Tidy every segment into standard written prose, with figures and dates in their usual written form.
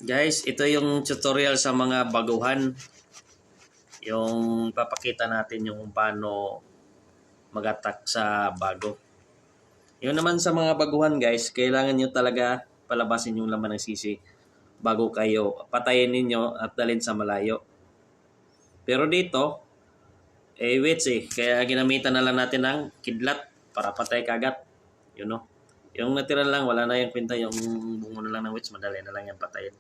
Guys, ito yung tutorial sa mga baguhan. Yung papakita natin yung paano mag-attack sa bago. Yun naman sa mga baguhan guys, kailangan nyo talaga palabasin yung laman ng sisi bago kayo patayin ninyo at dalhin sa malayo. Pero dito, wait kaya ginamitan na lang natin ng kidlat para patay kagat. You know? Yung natira lang, wala na yung kwenta, yung bungo na lang ng wits, madali na lang yung patayin.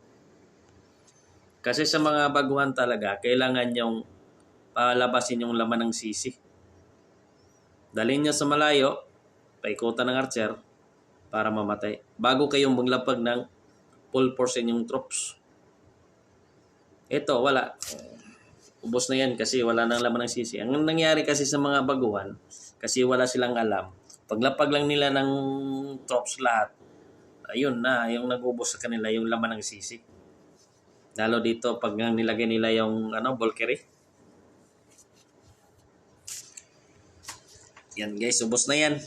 Kasi sa mga baguhan talaga, kailangan yung palabasin yung laman ng sisi. Dalhin nyo sa malayo, paikutan ng archer para mamatay. Bago kayong maglapag ng full force yung troops. Ito, wala. Ubos na yan kasi wala nang laman ng sisi. Ang nangyari kasi sa mga baguhan, kasi wala silang alam, paglapag lang nila ng troops lahat, ayun na, yung nag-ubos sa kanila yung laman ng sisi. Lalo dito pag nilagay nila yung Valkyrie. Yan guys, ubos na yan.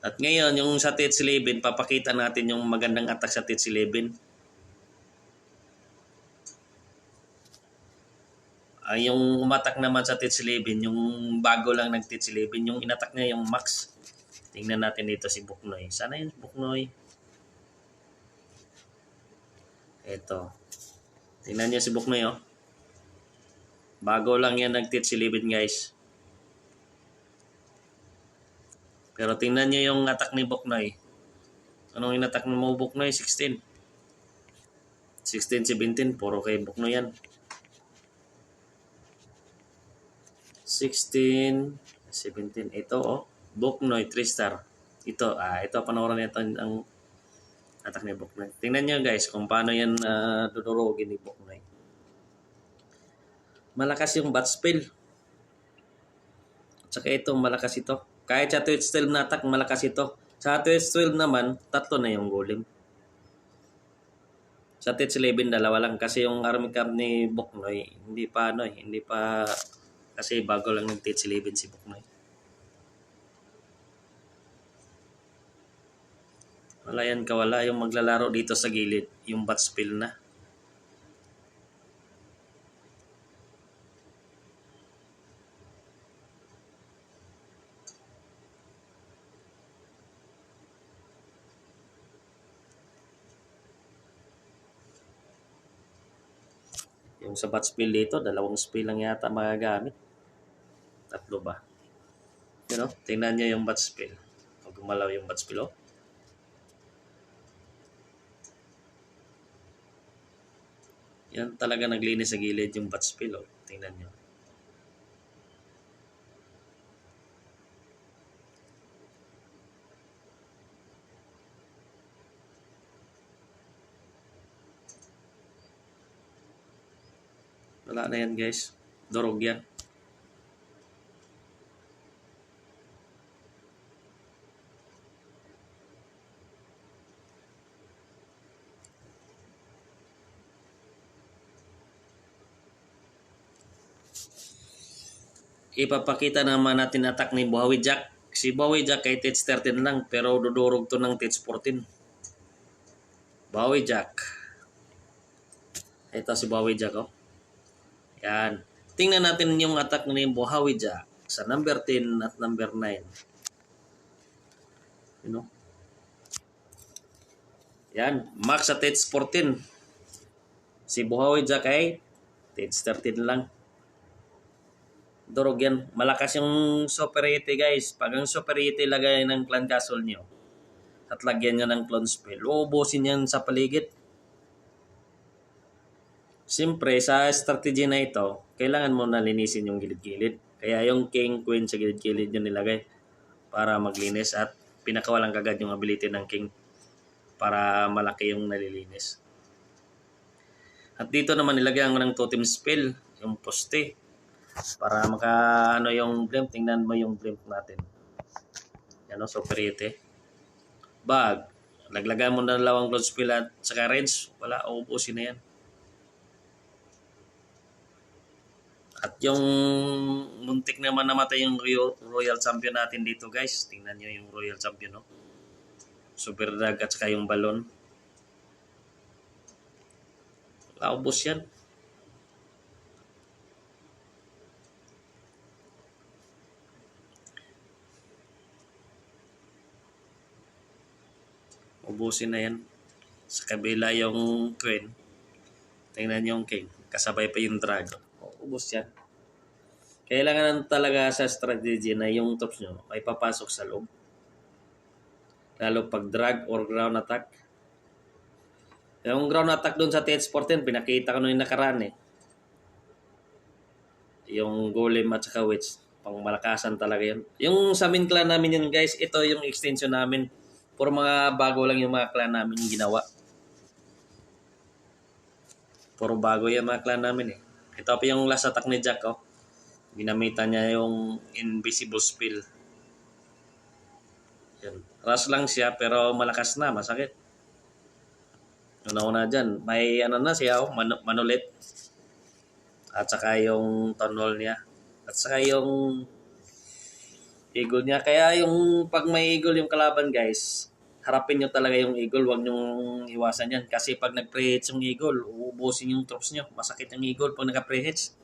At ngayon, yung sa TH11, papakita natin yung magandang attack sa TH11. Yung umatak naman sa TH11, yung bago lang ng TH11, yung inatak niya yung max. Tingnan natin dito si Buknoy. Sana yun, Buknoy. Ito. Tingnan niyo si Buknoy, oh. Bago lang yan ng TH11, guys. Pero tingnan niyo yung attack ni Buknoy. Anong inatak mo, Buknoy? 16. 16, 17. Puro kay Buknoy yan. 16, 17. Ito, oh. Buknoy, 3 star. Ito, ito panoorin nito ang attack ni Buknoy. Tingnan nyo guys kung paano yan dudurugin ni Buknoy. Malakas yung bat spell. At saka ito, malakas ito. Kahit sa Twitch 12 na attack, malakas ito. Sa Twitch 12 naman, 3 na yung golem. Sa Twitch 11, 2 lang. Kasi yung army camp ni Buknoy, hindi pa, kasi bago lang ng Twitch 11 si Buknoy. Wala yan kawala yung maglalaro dito sa gilid, yung bat spill na. Yung sa bat spill dito, 2 spill lang yata magagamit. 3 ba? You know, tingnan nyo yung bat spill. Pag gumalaw yung bat spill, oh. Yan talaga naglinis sa gilid yung bat spill, oh. Tingnan nyo. Wala na yan guys. Durog yan. Ipapakita naman natin attack ni Buhawi Jack. Si Buhawi Jack kay Tits 13 lang pero dudurog to ng Tits 14. Buhawi Jack. Ito si Buhawi Jack, oh. Yan. Tingnan natin yung attack ni Buhawi Jack sa number 10 at number 9. You know? Yan. Max sa Tits 14. Si Buhawi Jack ay Tits 13 lang. Durog yan. Malakas yung superiority guys. Pag ang superiority lagay ng clan castle nyo at lagyan nyo ng clone spell, uubusin yan sa paligid. Siyempre, sa strategy na ito, kailangan mo na linisin yung gilid-gilid. Kaya yung king, queen sa gilid-gilid nyo nilagay para maglinis at pinakawalang kagad yung ability ng king para malaki yung nalilinis. At dito naman nilagyan mo ng totem spell, yung poste. Para yung blimp, tingnan mo yung blimp natin. Yan o, superiority. Bag. Laglagan mo na lawang clone spell at saka range. Wala, uubusin na yan. At yung muntik naman namatay yung Royal Champion natin dito guys. Tingnan nyo yung Royal Champion, no? super drug at saka yung balon. Ubos yan. Ubusin na yan. Sa kabila yung queen. Tingnan yung king. Kasabay pa yung dragon. Ubos yan. Kailangan talaga sa strategy na yung tops nyo ay papasok sa loob. Lalo pag drag or ground attack. Yung ground attack doon sa TH14, pinakita ko nung nakaraan eh. Yung golem at saka witch. Pang malakasan talaga yun. Yung sa main clan namin yun guys, ito yung extension namin. Puro mga bago lang yung mga clan namin ginawa. Puro bago yung mga clan namin eh. Ito pa yung last attack ni Jack oh. Ginamitan niya yung invisible spell. Yan. Rush lang siya pero malakas na, masakit. Una-una dyan, may ano na siya oh, manulit. At saka yung town hall niya. At saka yung eagle niya. Kaya yung pag may eagle yung kalaban guys, harapin nyo talaga yung eagle. Huwag nyong iwasan yan. Kasi pag nag-preheads yung eagle, uubusin yung troops nyo. Masakit yung eagle pag nag-preheads.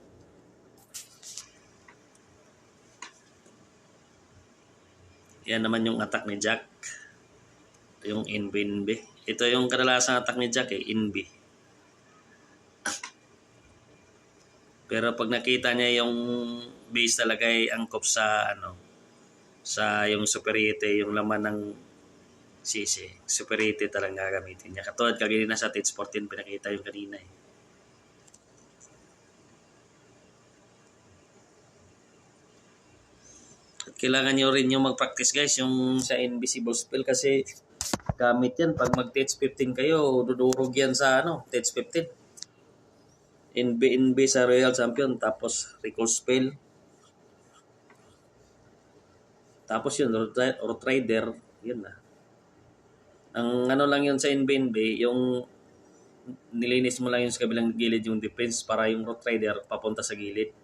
Yan naman yung attack ni Jack. Ito yung NB. Ito yung kadalasang attack ni Jack eh, NB. Pero pag nakita niya yung base talaga ay angkop sa ano, sa yung superiority, yung laman ng CC. Superiority talagang gagamitin niya. Katulad kagina sa TH14 pinakita yung kanina eh. At kailangan nyo rin yung mag-practice guys yung sa invisible spell kasi gamit yan. Pag mag-TH15 kayo, dudurog yan sa ano, TH15. NB sa Royal Champion, tapos recall spell. Tapos yun, Root Rider, yun na. Ang ano lang yun sa NB, yung nilinis mo lang yun sa kabilang gilid yung defense para yung Root Rider papunta sa gilid.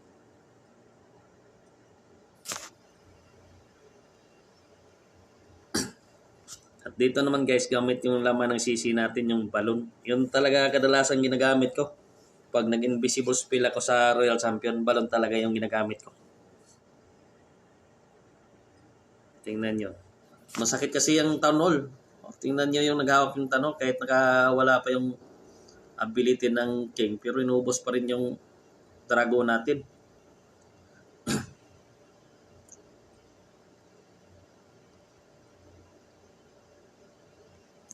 At dito naman guys, gamit yung laman ng CC natin, yung balon. Yun talaga kadalasan ginagamit ko. Pag nag-invisible spell ako sa Royal Champion, balon talaga yung ginagamit ko. Tingnan nyo. Masakit kasi yung town hall. Tingnan nyo yung naghawak yung town hall kahit nakawala pa yung ability ng king. Pero inubos pa rin yung dragon natin.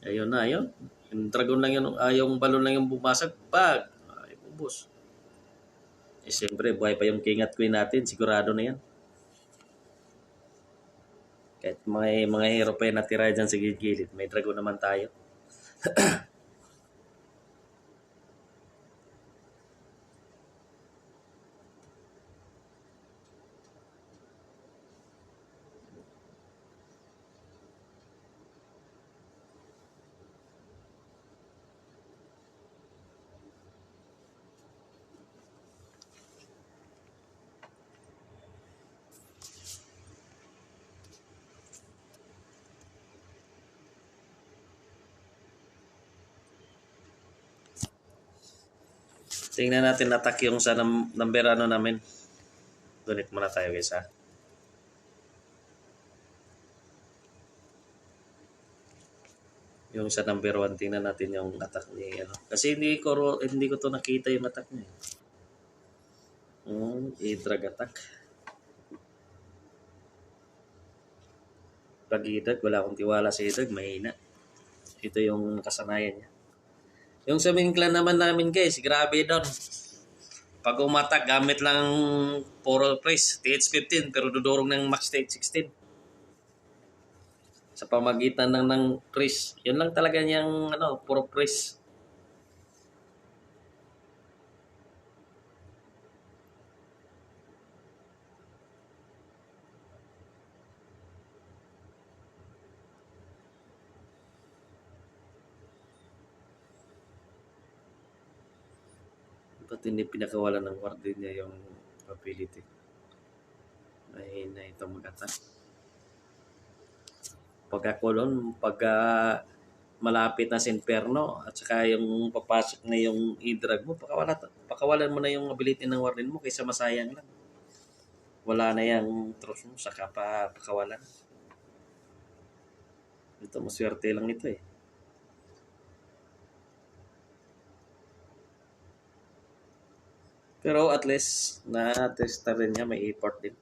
Ayun na, ayun. Yung dragon lang yun, yung balon lang yung bumasag. Pag, ay, ubos. Eh, siyempre, buhay pa yung king at queen natin. Sigurado na yan. Kahit mga hero pa yung natira dyan sa gilid, may dragon naman tayo. Tingnan natin attack yung sa number ano namin. Donate muna tayo guys ha. Yung sa number 1, tingnan natin yung attack niya. Ano. Kasi hindi ko to nakita yung attack niya. I-drag attack. Pag i-drag, wala akong tiwala sa i-drag, mahina. Ito yung kasanayan niya. Yung sa main clan naman namin guys, grabe doon. Pag umatak, gamit lang Poral Price, TH15, pero dudurong ng max TH16. Sa pamagitan ng Price. Yun lang talaga niyang Poral Price. Ba't hindi pinakawalan ng warden niya yung ability? Mahina ito mag-attack. Pag ako doon, malapit na sa inferno at saka yung papasok na yung i-drug mo, pakawalan mo na yung ability ng warden mo kaysa masayang lang. Wala na yung trust mo, saka pa pakawalan. Ito, maswerte lang ito eh. Pero at least, na-testa rin niya, may effort din.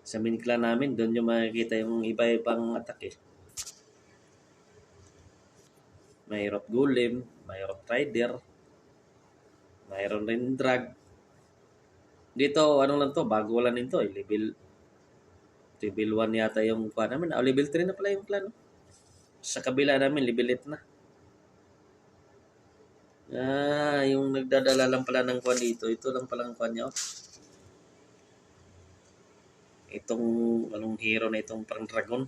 Sa minikla namin, doon yung makikita yung iba-ibang atake. May Rot Golem, may Rot Rider, mayroon rin drag. Dito, ano lang to, bago lang nito eh. Level 1 yata yung kuha namin. Level 3 na pala yung clan. Sa kabila namin, level 8 na. Yung nagdadala lang pala ng kuha dito. Ito lang pala ang kuha niya. Itong, anong hero na itong parang dragon.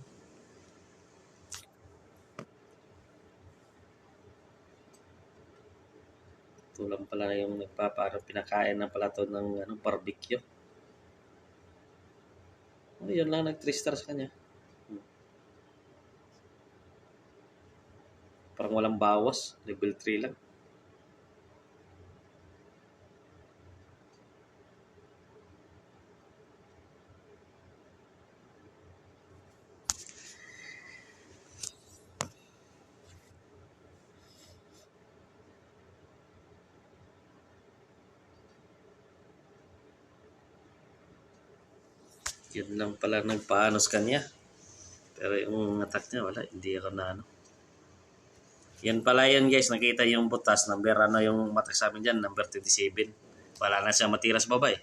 Ito lang pala yung pinakain na pala to ng barbecue. Yun lang, nag 3 stars sa kanya. Parang walang bawas. Level 3 lang. Yun lang pala nagpaano sa kanya. Pero yung attack niya, wala. Hindi ako na ano. Yan pala yun guys. Nakita yung butas. Yung matak sa amin dyan. Number 27. Wala na siyang matira sa baba eh.